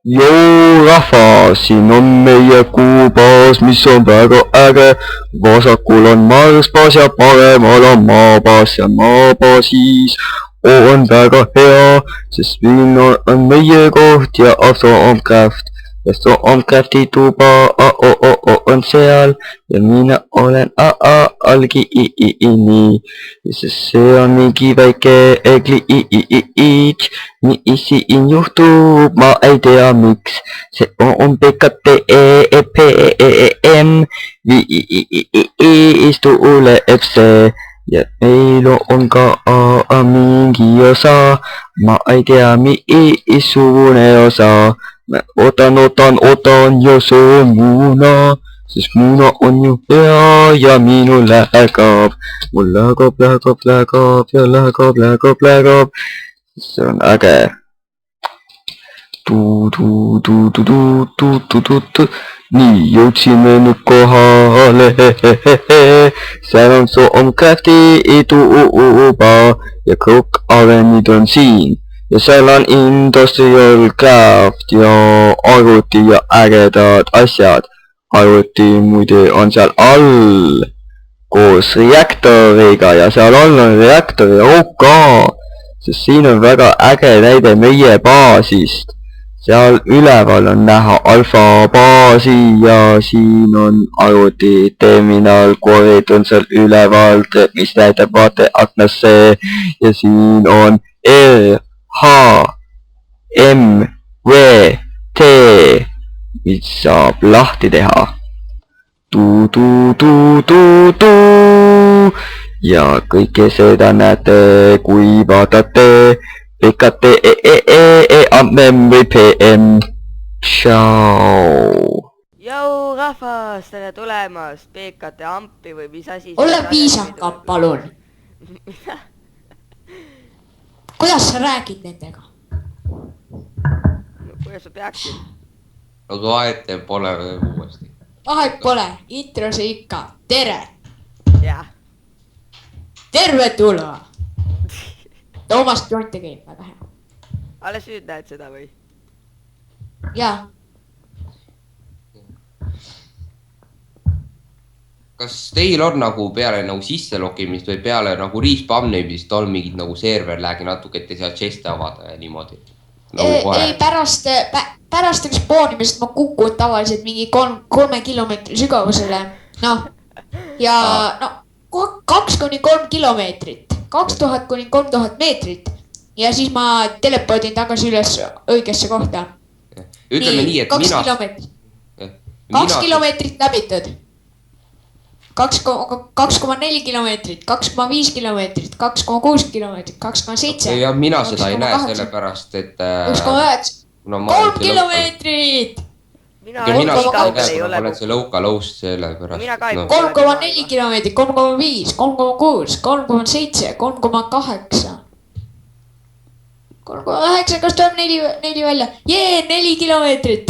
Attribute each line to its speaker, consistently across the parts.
Speaker 1: Joo rahvas, siin on meie kuubaas, mis on väga äge. Vasakul on Marsbaas ja paremal on Maabaas ja Maabaasis on väga hea, sest siin on meie koht ja Aso on Craft. Ja Aso on Crafti tuba on seal ja mina olen algi sest see on mingi väike kliits, mis siin juhtub, ma ei tea miks. See on PKTEPM viis tuleb see ja meil on ka mingi osa, ma ei tea missugune osa. Ma ootan ja söön muuna, sest muuna on ju hea ja minul läheb. Mul läheb. See on äge. Nii, jõudsime nüüd kohale. Seal on Soomcrafti tuba ja Crook Avenid on siin. Ja seal on Industrial Craft ja arvuti ja ägedad asjad. Arvuti muide on seal all koos reaktoriga ja seal all on reaktori OK, sest siin on väga äge näide meie baasist. Seal üleval on näha alfa baasi ja siin on arvuti terminal, korid on seal üleval, mis näitab vaateaknasse ja siin on RHMVT, mis saab lahti teha. Ja kõike seda näete, kui vaatate PKTEPM. Tšau.
Speaker 2: Jou rahvas, tere tulemast PKT ampi või mis asi?
Speaker 3: Ole viisakam, palun. Kuidas sa räägid nendega?
Speaker 2: No, kuidas sa peaksid?
Speaker 4: Aga vahet pole uuesti.
Speaker 3: Vahet pole, intro see ikka. Tere!
Speaker 2: Jah.
Speaker 3: Tervetuloa! Toomas Joint tegeb väga hea.
Speaker 2: Alles nüüd näed seda või?
Speaker 3: Jaa.
Speaker 4: Kas teil on nagu peale nagu sisselogimist või peale nagu respawnimist on mingid nagu server läägi natuke, et te seal chest'e avada ja niimoodi?
Speaker 3: Ei, pärast respawnimist ma kukun tavaliselt mingi 3 kilomeetri sügavusele. Noh, ja no 2-3 kilomeetrit, 2000-3000 meetrit. Ja siis ma teleportin tagasi üles õigesse kohta.
Speaker 4: Ütleme nii, et
Speaker 3: 2 kilomeetrit. 2 kilomeetrit läbitud. 2,4 kilomeetrit, 2,5 kilomeetrit, 2,6 kilomeetrit, 2,7.
Speaker 4: Ja mina seda ei näe sellepärast, et...
Speaker 3: 1,9. 3 kilomeetrit!
Speaker 4: Mina olen see lõuka lõust sellepärast.
Speaker 3: 3,4 kilomeetrit, 3,5, 3,6, 3,7, 3,8. 3,9, kas tuleb 4 välja? 4 kilomeetrit!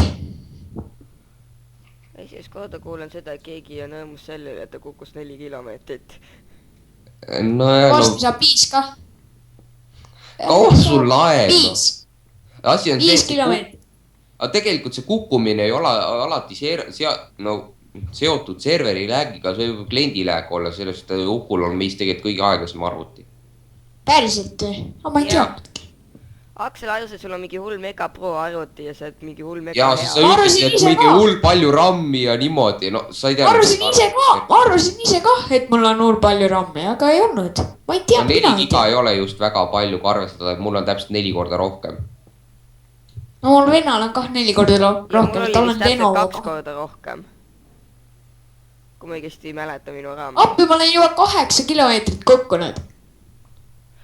Speaker 2: Esimest korda kuulen seda, et keegi on õõmus selle üle, et ta kukkus 4 kilomeetrit.
Speaker 3: Varsti saab 5 ka.
Speaker 4: Kaup sul laeb.
Speaker 3: 5 kilomeetrit.
Speaker 4: Aga tegelikult see kukkumine ei ole alati seotud serveri läägiga, see võib kliendi lääg olla, sellest Ukul on meist tegelikult kõige aeglasem arvuti.
Speaker 3: Päriselt, aga ma ei teadnudki.
Speaker 2: Aksel arvas, et sul on mingi hull Mega Pro arvuti ja sa oled mingi hull Mega
Speaker 4: hea. Ja sa ütlesid, et mingi hull palju rammi ja niimoodi, no sa ei tea.
Speaker 3: Ma arvasin ise ka, et mul on hull palju rammi, aga ei olnud. Ma ei tea midagi.
Speaker 4: 4 giga ei ole just väga palju, kui arvestada, et mul on täpselt 4 korda rohkem.
Speaker 3: No mul vennal on kah 4 korda rohkem, et olen Lenovo.
Speaker 2: 2 korda rohkem. Kui ma õigesti mäletan minu raami.
Speaker 3: Appi ma olen juba 8 kilomeetrit kukkunud.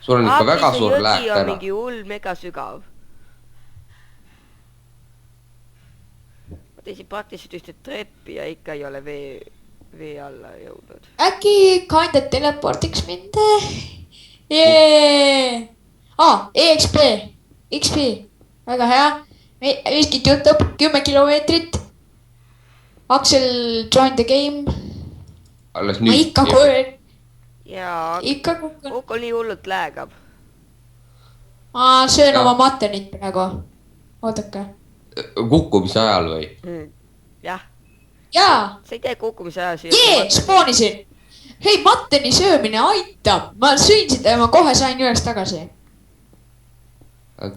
Speaker 4: Sul on ikka väga suur lääk
Speaker 2: täna.
Speaker 4: täna.
Speaker 2: On mingi hull mega sügav. Ma teisin praktiliselt ühte treppi ja ikka ei ole vee alla jõudnud.
Speaker 3: Äkki kinda teleportiks mind? EXP. XP. Väga hea. Miskit juhtub 10 kilomeetrit. Aksel join the game.
Speaker 4: Alles
Speaker 3: ma
Speaker 4: nüüd.
Speaker 3: ikka kohe.
Speaker 2: Jaa, Ukol nii hullult läägab.
Speaker 3: Ma söön oma matenit praegu. Oodake.
Speaker 4: kukkumise ajal või ?
Speaker 2: jah ,
Speaker 3: jaa ,
Speaker 2: sa ei tee kukkumise ajal
Speaker 3: jee , spoonisin . hei , matteni söömine aitab , ma sõin seda ja ma kohe sain üles tagasi .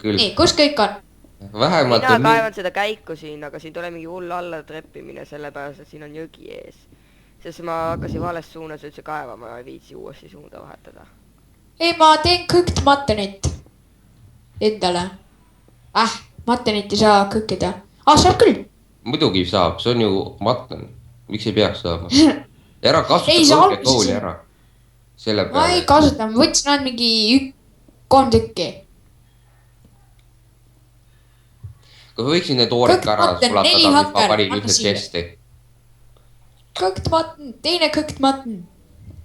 Speaker 4: küll ,
Speaker 3: nii , kus kõik on ?
Speaker 4: vähemalt
Speaker 2: mina
Speaker 4: on
Speaker 2: kaevan seda käiku siin , aga siin tuleb mingi hull alla treppimine , sellepärast et siin on jõgi ees . sest ma hakkasin vales suunas üldse kaevama ja ei viitsi uuesti suunda vahetada .
Speaker 3: ei , ma teen cooked muttonit endale . muttonit ei saa cook ida . saab küll .
Speaker 4: muidugi saab , see on ju matton , miks ei peaks saama ? ära
Speaker 3: Ei, sa
Speaker 4: kasuta kõike
Speaker 3: alguses
Speaker 4: kooli
Speaker 3: ei-
Speaker 4: ära . selle
Speaker 3: ma ei
Speaker 4: peale ,
Speaker 3: kasuta , ma võtsin ainult mingi 3 tükki .
Speaker 4: kas võiksin need oored ka ära
Speaker 3: Kõht mutton, 4
Speaker 4: sulatada , mis ma
Speaker 3: hakker,
Speaker 4: panin
Speaker 3: anna
Speaker 4: ühte
Speaker 3: siia.
Speaker 4: chest'i ?
Speaker 3: Cooked mutton , teine cooked mutton .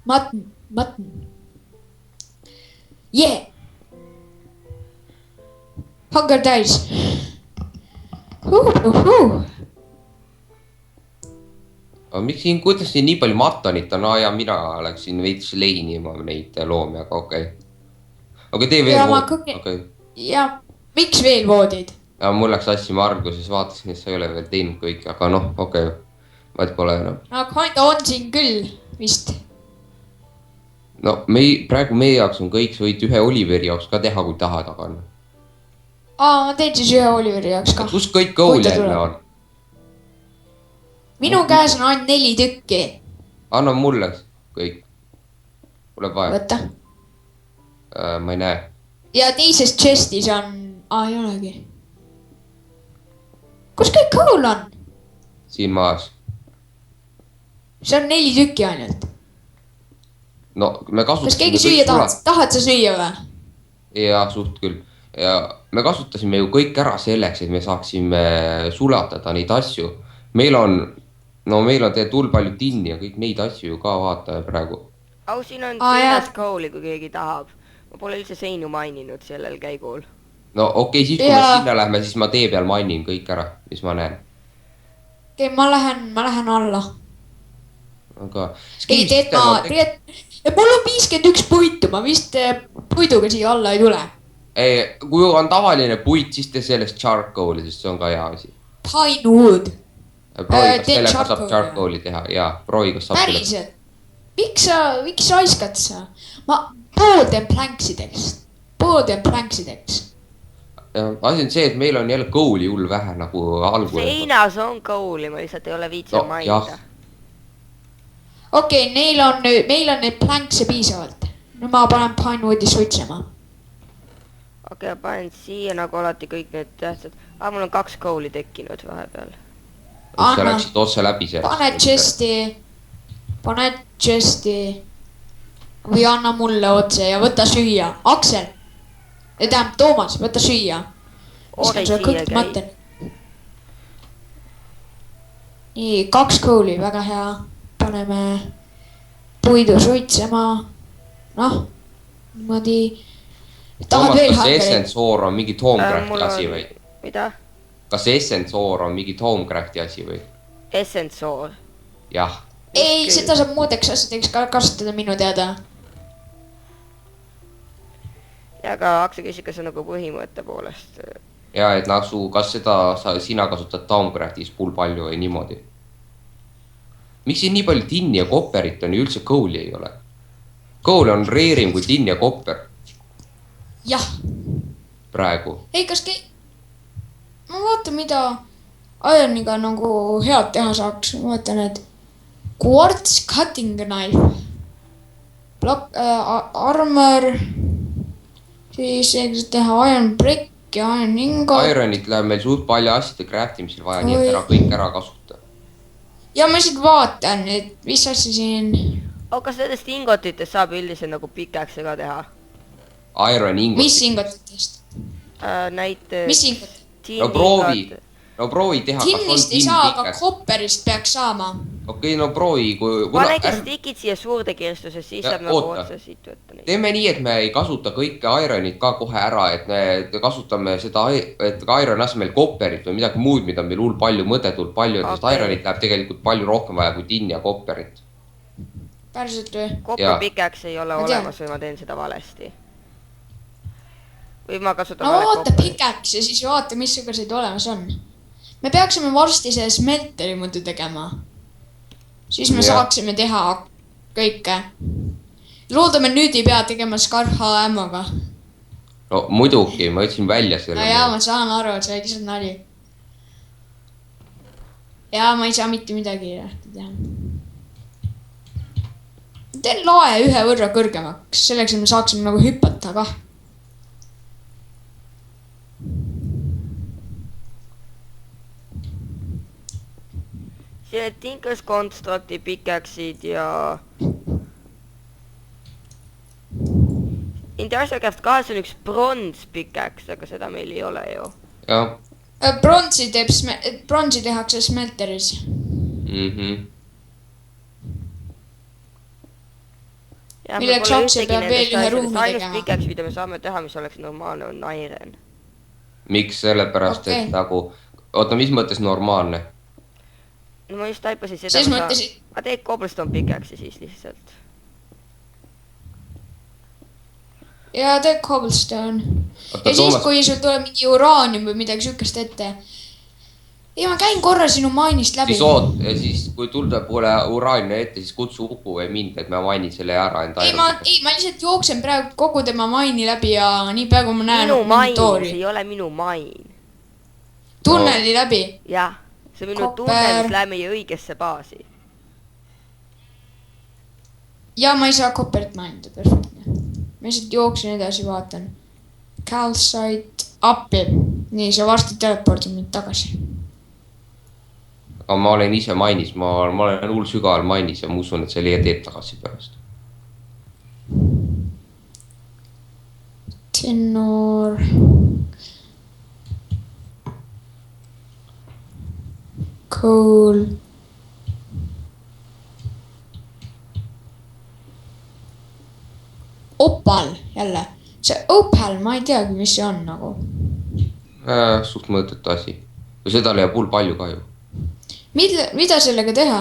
Speaker 3: Mutton . Yeah . Hunger täis .
Speaker 4: aga miks siin , kuidas siin nii palju mattonit on , ja mina läksin veits leinima neid loomi , aga okei . aga tee veel
Speaker 3: Ja ma
Speaker 4: voodi ,
Speaker 3: cookin-
Speaker 4: okei .
Speaker 3: ja miks veel voodid ?
Speaker 4: ja mul läks asja , ma alguses vaatasin , et sa ei ole veel teinud kõike , aga noh , okei . vaat pole enam .
Speaker 3: no kinda on siin küll vist .
Speaker 4: no praegu meie jaoks on kõik , sa võid ühe Oliveri jaoks ka teha , kui tahad , aga noh .
Speaker 3: ma teen siis ühe Oliveri jaoks ka .
Speaker 4: kus kõik kool
Speaker 3: ta
Speaker 4: jälle
Speaker 3: tuleb?
Speaker 4: on ?
Speaker 3: minu käes on ainult 4 tükki .
Speaker 4: anna mulle kõik . Pole vaja ,
Speaker 3: võta .
Speaker 4: ma ei näe .
Speaker 3: ja teises chest'is on , ei olegi . kus kõik kool on ?
Speaker 4: siin maas .
Speaker 3: see on 4 tükki ainult .
Speaker 4: no me
Speaker 3: kas
Speaker 4: kasutasime .
Speaker 3: keegi süüa tahab , tahad sa süüa või ?
Speaker 4: jaa , suht küll . ja me kasutasime ju kõik ära selleks , et me saaksime sulatada neid asju . meil on tegelikult hull palju tinni ja kõik neid asju ju ka vaatame praegu .
Speaker 2: au , siin on
Speaker 3: Aa, jah.
Speaker 2: Tinas Cole'i , kui keegi tahab . ma pole üldse seinu maininud sellel käigul .
Speaker 4: no okei , siis kui
Speaker 3: Jaa.
Speaker 4: me sinna lähme , siis ma tee peal mainin kõik ära , mis ma näen .
Speaker 3: okei , ma lähen alla .
Speaker 4: aga .
Speaker 3: ei , tead ma , mul on 51 puitu , ma vist puiduga siia alla ei tule .
Speaker 4: ei , kui on tavaline puit , siis tee sellest charcoal'i , sest see on ka hea asi .
Speaker 3: Pinewood ,
Speaker 4: proovi , kas
Speaker 3: teen
Speaker 4: sellega saab
Speaker 3: charcoal'i.
Speaker 4: charcoal'i teha ja proovi , kas saab selle .
Speaker 3: päriselt . miks sa raiskad sa ? ma pool teen planksideks .
Speaker 4: asi on see , et meil on jälle kooli hull vähe nagu algul .
Speaker 2: seinas on Cole'i , ma lihtsalt ei ole viitsinud
Speaker 4: No,
Speaker 2: mainida
Speaker 4: jah. .
Speaker 3: okei , meil on neid plankse piisavalt . nüüd ma panen Pinewoodi suitsema .
Speaker 2: okei , panen siia nagu alati kõik need tähtsad . mul on 2 Cole'i tekkinud vahepeal .
Speaker 4: sa
Speaker 3: anna ,
Speaker 4: läksid otse läbi sellest .
Speaker 3: pane chest'i või anna mulle otse ja võta süüa . Aksel , tähendab Toomas , võta süüa .
Speaker 2: oorid siia käi .
Speaker 3: nii , 2 kooli , väga hea . paneme puidu suitsema . noh , niimoodi . tahad
Speaker 4: Toomas ,
Speaker 3: veel
Speaker 4: kas
Speaker 3: hankereid ?
Speaker 4: Essence Ore on mingi Homecrafti
Speaker 2: mul
Speaker 4: asi
Speaker 2: on-
Speaker 4: või ?
Speaker 2: mida ?
Speaker 4: kas Essence Ore on mingi Homecrafti asi või ?
Speaker 2: Essence Ore .
Speaker 4: jah ,
Speaker 3: ei , seda saab muudeks asjadeks ka kasutada minu teada .
Speaker 2: ja aga Aksel küsis , kas see on nagu põhimõtte poolest .
Speaker 4: ja et nagu , kas sina kasutad Homecraftis pull palju või niimoodi ? miks siin nii palju tinni ja kopperit on ja üldse kooli ei ole ? kool on reerim kui tinn ja kopper
Speaker 3: jah ,
Speaker 4: praegu .
Speaker 3: ei , kas ma vaatan , mida Ironiga nagu head teha saaks , ma vaatan , et quartz cutting knife , armor , siis teha iron brick ja iron ingot .
Speaker 4: Ironit läheb meil suht palju asjade craft imisel vaja , nii et ära kõik ära kasuta .
Speaker 3: ja ma lihtsalt vaatan , et mis asja siin ,
Speaker 2: aga kas nendest ingotitest saab üldiselt nagu pikakse ka teha ?
Speaker 4: Iron ingot .
Speaker 3: mis ingotitest ,
Speaker 2: näite .
Speaker 3: mis ingot ,
Speaker 4: no proovi teha .
Speaker 3: tinnist ei saa , aga kopperist peaks saama .
Speaker 4: okei , no proovi , kui .
Speaker 2: panegi stikid siia suurde kirstusse , siis
Speaker 4: Ja,
Speaker 2: saab nagu
Speaker 4: oota.
Speaker 2: otse siit võtta neid .
Speaker 4: teeme nii , et me ei kasuta kõike Ironit ka kohe ära , et me kasutame seda , et ka Iron asemel kopperit või midagi muud , mida on meil hull palju , mõttetult palju , sest
Speaker 2: Okei.
Speaker 4: Ironit läheb tegelikult palju rohkem vaja kui tinn ja kopperit .
Speaker 3: päriselt või ?
Speaker 4: Jaa.
Speaker 2: kopper pikaks ei ole
Speaker 3: Ma tean.
Speaker 2: olemas või ma teen seda valesti ? või ma kasutan
Speaker 3: no
Speaker 2: valet
Speaker 3: vaata
Speaker 2: kopperit ?
Speaker 3: pikaks ja siis vaata , missuguseid olemas on . me peaksime varsti see smelteri muidu tegema. Siis me saaksime teha kõike. Loodame nüüd ei pea tegema Scarha ämmaga.
Speaker 4: no muidugi, ma ütlesin välja selle.
Speaker 3: No jaa, ma saan aru, et sa olid lihtsalt nali. Jaa, ma ei saa mitte midagi teha. Teen lae ühe võrra kõrgemaks, selleks, et me saaksime nagu hüpata kah.
Speaker 2: siin on Tinkers Constructi pikeksid ja Industrialcraft 2 on üks brons pikeks, aga seda meil ei ole ju.
Speaker 4: jah.
Speaker 3: Bronsi tehakse smelteris. Milleks aktsial peab veel ühe ruumi tegema.
Speaker 2: ainus pikeks, mida me saame teha, mis oleks normaalne, on iron.
Speaker 4: Miks? Sellepärast, et nagu, oota, mis mõttes normaalne?
Speaker 2: No ma just taipasin seda,
Speaker 3: Siis mõtlesin...
Speaker 2: ma teed cobblestone pikeksi siis lihtsalt.
Speaker 3: Ja teed cobblestone.
Speaker 4: Oota,
Speaker 3: Ja siis, kui sul tuleb mingi uraanium või midagi sükest ette. Ja ma käin korra sinu mainist läbi.
Speaker 4: Siis kui tulda poole uraania ette, siis kutsu Uku või mind, et ma mainin selle ära enda
Speaker 3: ma lihtsalt jooksen praegu kogu tema maini läbi ja nii praegu ma näen
Speaker 2: minu main, see ei ole minu main.
Speaker 3: Tunneli läbi.
Speaker 2: Jah, see on minu tunnel, mis läheb meie õigesse baasi.
Speaker 3: Ja ma ei saa copperit mainida, perfektne. Ma lihtsalt jooksin edasi, vaatan. Calcite appi. Nii, see varsti telepordib mind tagasi.
Speaker 4: aga ma olen ise mainis, ma olen hull sügaval mainis ja ma usun, et see leiad teeb tagasi pärast.
Speaker 3: Tenor. Cool. Opal jälle. See opal, ma ei teagi, mis see on nagu.
Speaker 4: Suht mõõtetu asi. Ja seda leiab hull palju ka ju.
Speaker 3: Mida sellega teha?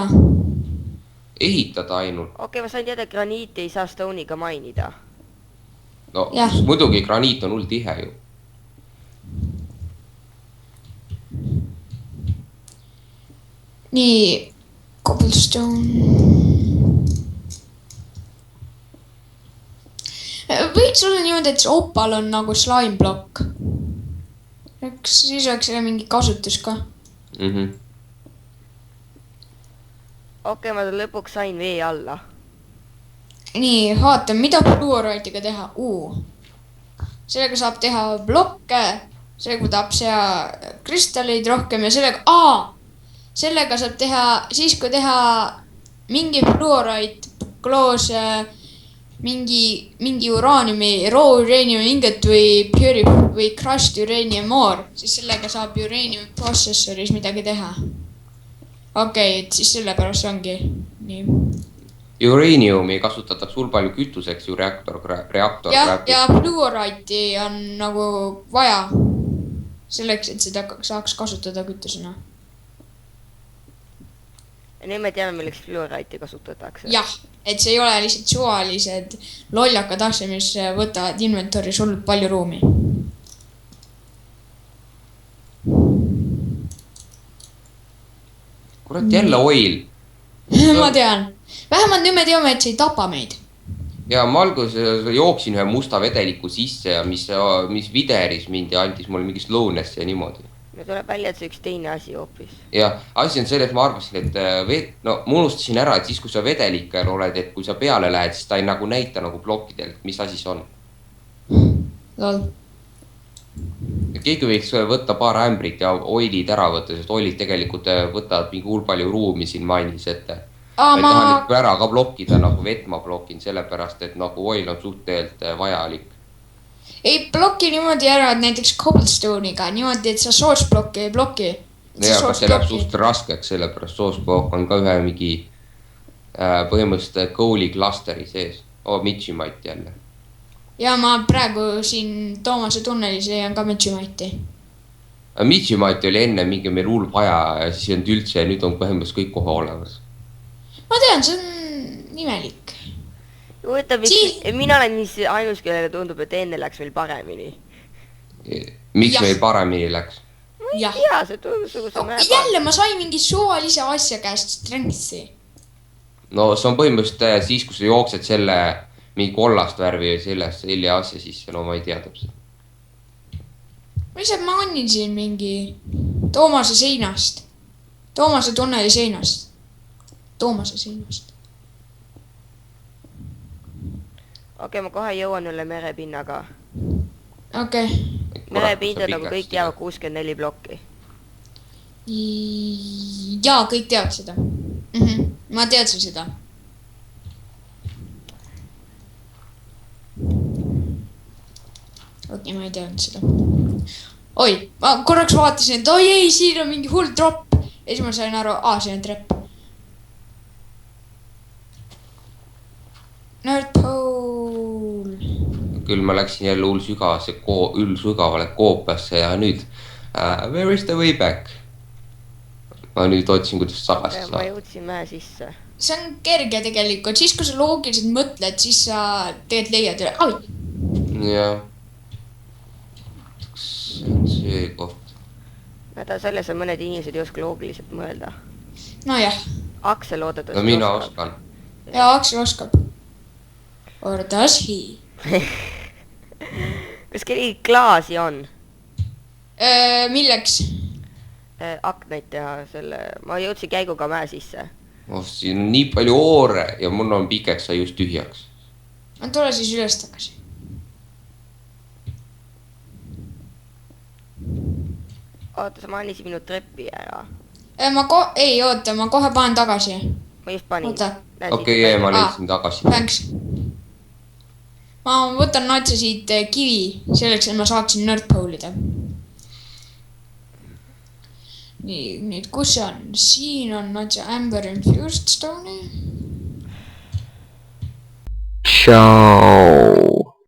Speaker 4: Ehitada ainult.
Speaker 2: Okei, ma sain teada, graniiti ei saa stone'iga mainida.
Speaker 4: No
Speaker 3: Jah.
Speaker 4: muidugi graniit on hull tihe ju.
Speaker 3: Nii, cobblestone. Võiks olla niimoodi, et see opal on nagu slime block. Siis oleks selle mingi kasutus ka.
Speaker 2: Okei, ma lõpuks sain vee alla.
Speaker 3: Nii, vaata, mida fluoriitiga teha? Sellega saab teha blokke, sellega tahab seha kristallid rohkem ja sellega saab teha, siis kui teha mingi fluoriit, kloos, mingi uraaniumi, raw uranium ingot või crushed uranium ore, siis sellega saab uranium processoris midagi teha. Okei, et siis sellepärast ongi nii.
Speaker 4: Uraniumi kasutatakse hull palju kütuseks ju reaktor.
Speaker 3: Ja fluoriiti on nagu vaja selleks, et seda saaks kasutada kütusena.
Speaker 2: Ja nüüd me teame, milleks fluoriiti kasutatakse.
Speaker 3: Jah, et see ei ole lihtsalt suvalised lollakad asja, mis võtavad inventoris hullult palju ruumi.
Speaker 4: Kurat, jälle oil.
Speaker 3: Ma tean. Vähemalt nüüd me teame, et see ei tapa meid.
Speaker 4: Ja ma alguses jooksin ühe musta vedeliku sisse ja mis videris mind ja andis mulle mingi slowness ja niimoodi.
Speaker 2: Me tuleb välja, et see üks teine asi hoopis.
Speaker 4: Ja asi on selles, ma arvasin, et ma unustasin ära, et siis kui sa vedelikel oled, et kui sa peale lähed, siis ta ei nagu näita nagu blokkidelt, mis asi see on.
Speaker 3: Lol.
Speaker 4: Keegi võiks võtta paar ämbrit ja oilid ära võtta, sest oilid tegelikult võtavad mingi hull palju ruumi siin mainis ette. Ma ei taha nüüd ära ka blokkida, nagu vett ma blokin, sellepärast, et nagu oil on suhteliselt vajalik.
Speaker 3: Ei bloki niimoodi ära, et näiteks cobblestone'iga, niimoodi, et sa source blokki ei bloki.
Speaker 4: Ja, aga see läheb suht raskeks, sellepärast source block on ka ühe mingi põhimõtteliselt goal'i klasteri sees. Midshimite jälle.
Speaker 3: Ja ma praegu siin Toomase tunnelis leian ka Midshimite'i.
Speaker 4: Midshimite oli enne mingi meil hull vaja ja siis ei olnud üldse ja nüüd on põhimõtteliselt kõik kohe olemas.
Speaker 3: Ma tean, see on imelik.
Speaker 2: Huvitav, mina olen ainus, kellele tundub, et enne läks meil paremini.
Speaker 4: Miks meil paremini läks?
Speaker 3: jah .
Speaker 2: jaa , see tundus nagu see mäe .
Speaker 3: jälle ma sain mingi suvalise asja käest strength'i .
Speaker 4: no see on põhimõtteliselt siis , kui sa jooksed selle mingi kollast värvi sellest selja asja sisse , no ma ei tea täpselt .
Speaker 3: ma lihtsalt mainisin mingi Toomase seinast . Toomase tunneli seinast . Toomase seinast .
Speaker 2: okei , ma kohe jõuan üle merepinnaga .
Speaker 3: okei .
Speaker 2: merepind on nagu kõik jäävad 64 plokki .
Speaker 3: jaa , kõik teavad seda . ma teadsin seda . okei , ma ei teadnud seda . oi , ma korraks vaatasin , et oi ei , siin on mingi hull tropp . ja siis ma sain aru , see on trepp . North Pole .
Speaker 4: küll ma läksin jälle üldsügavale koopiasse ja nüüd where is the way back ? ma nüüd otsin , kuidas tagasi
Speaker 2: ma
Speaker 4: saada .
Speaker 2: jõudsin mäe sisse .
Speaker 3: see on kerge tegelikult , siis kui sa loogiliselt mõtled , siis sa tegelikult leiad üle , oi ,
Speaker 4: jah . see on see koht .
Speaker 2: häda selles on mõned inimesed ei oska loogiliselt mõelda .
Speaker 3: nojah ,
Speaker 2: Aksel loodetavasti
Speaker 4: no mina oskan .
Speaker 3: ja Aksel oskab . Or does he ?
Speaker 2: kas kellelgi klaasi on ?
Speaker 3: milleks ?
Speaker 2: aknaid teha selle , ma jõudsin käiguga mäe sisse .
Speaker 4: oh , siin on nii palju oore ja mul on pikeks sai just tühjaks .
Speaker 3: no tule siis üles tagasi .
Speaker 2: oota , sa mainisid minu trepi ära .
Speaker 3: ei oota , ma kohe panen tagasi .
Speaker 2: ma just panin .
Speaker 3: oota ,
Speaker 4: okei , ma leidsin tagasi .
Speaker 3: thanks . ma võtan natsa siit kivi selleks , et ma saaksin North Pole ida . nii , nüüd kus see on ? siin on natsa Amber Infused Stone'i .
Speaker 1: Ciao .